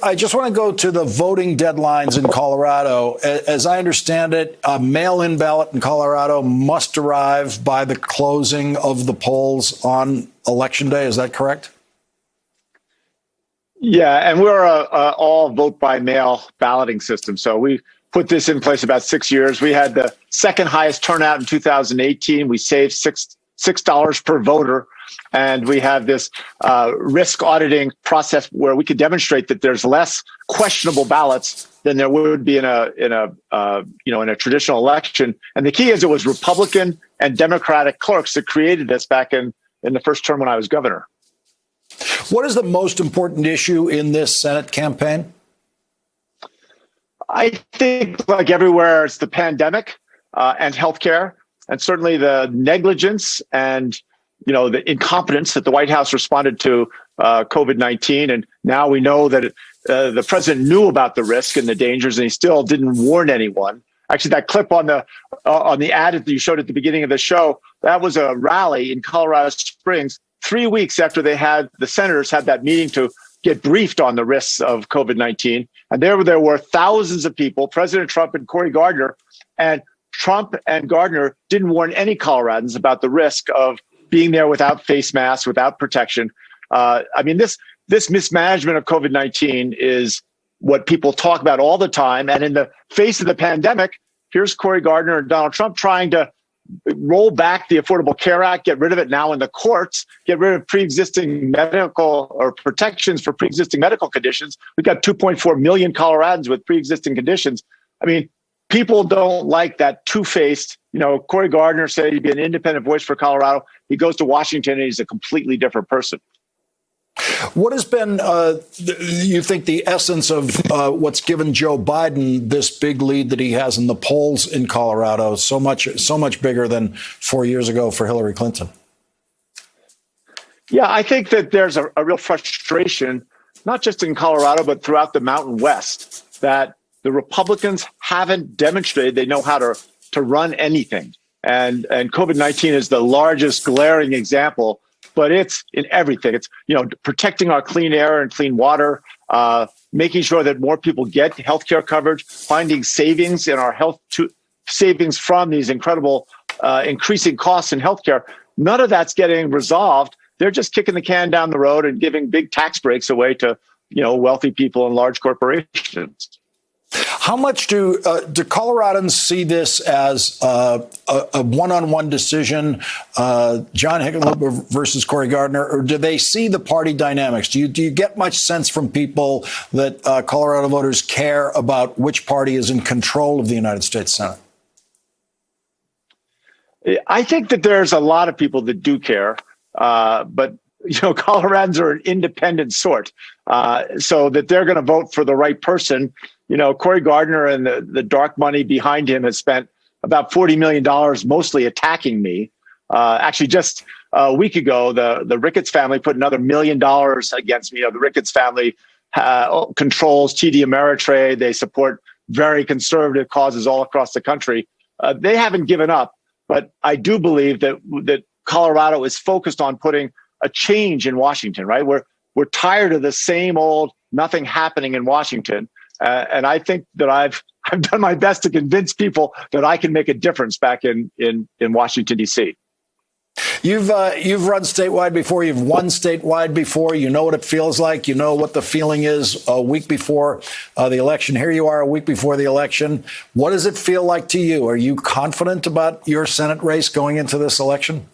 I just want to go to the voting deadlines in Colorado. As I understand it, a mail-in ballot in Colorado must arrive by the closing of the polls on Election Day. Is that correct? Yeah, and we're all vote by mail balloting system. So we put this in place about 6 years. We had the second highest turnout in 2018. We saved $6 per voter. And we have this risk auditing process where we could demonstrate that there's less questionable ballots than there would be in a traditional election. And the key is it was Republican and Democratic clerks that created this back in the first term when I was governor. What is the most important issue in this Senate campaign? I think, like everywhere, it's the pandemic and healthcare, and certainly the negligence and the incompetence that the White House responded to COVID-19. And now we know that the president knew about the risk and the dangers, and he still didn't warn anyone. Actually, that clip on the ad that you showed at the beginning of the show, that was a rally in Colorado Springs 3 weeks after the senators had that meeting to get briefed on the risks of COVID-19. And there were thousands of people, President Trump and Cory Gardner, and Trump and Gardner didn't warn any Coloradans about the risk of being there without face masks, without protection. This mismanagement of COVID-19 is what people talk about all the time. And in the face of the pandemic, here's Cory Gardner and Donald Trump trying to roll back the Affordable Care Act, get rid of it now in the courts, get rid of pre-existing medical or protections for pre-existing medical conditions. We've got 2.4 million Coloradans with pre-existing conditions. I mean, people don't like that two-faced. Cory Gardner said he'd be an independent voice for Colorado. He goes to Washington and he's a completely different person. What has been, you think, the essence of what's given Joe Biden this big lead that he has in the polls in Colorado, so much bigger than 4 years ago for Hillary Clinton? Yeah, I think that there's a real frustration, not just in Colorado, but throughout the Mountain West, that the Republicans haven't demonstrated they know how to run anything. And COVID-19 is the largest glaring example, but it's in everything. It's, protecting our clean air and clean water, making sure that more people get healthcare coverage, finding savings in our savings from these incredible increasing costs in healthcare. None of that's getting resolved. They're just kicking the can down the road and giving big tax breaks away to, wealthy people and large corporations. How much do Coloradans see this as a one-on-one decision, John Hickenlooper versus Cory Gardner, or do they see the party dynamics? Do you get much sense from people that Colorado voters care about which party is in control of the United States Senate? I think that there's a lot of people that do care, but Coloradans are an independent sort, so that they're going to vote for the right person. Cory Gardner and the dark money behind him has spent about $40 million mostly attacking me. Actually, just a week ago, the Ricketts family put another $1 million against me. The Ricketts family controls TD Ameritrade. They support very conservative causes all across the country. They haven't given up, but I do believe that Colorado is focused on putting a change in Washington, right? We're tired of the same old nothing happening in Washington. And I think that I've done my best to convince people that I can make a difference back in Washington, D.C. You've run statewide before. You've won statewide before. You know what it feels like. You know what the feeling is a week before the election. Here you are a week before the election. What does it feel like to you? Are you confident about your Senate race going into this election?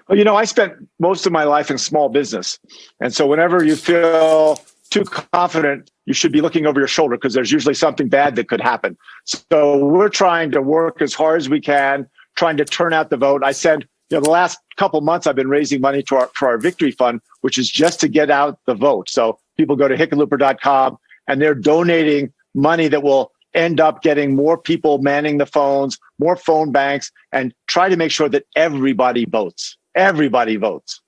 Well, I spent most of my life in small business. And so whenever you feel too confident, you should be looking over your shoulder because there's usually something bad that could happen. So we're trying to work as hard as we can, trying to turn out the vote. I said, the last couple months I've been raising money for our victory fund, which is just to get out the vote. So people go to hickenlooper.com and they're donating money that will end up getting more people manning the phones, more phone banks, and try to make sure that everybody votes. Everybody votes.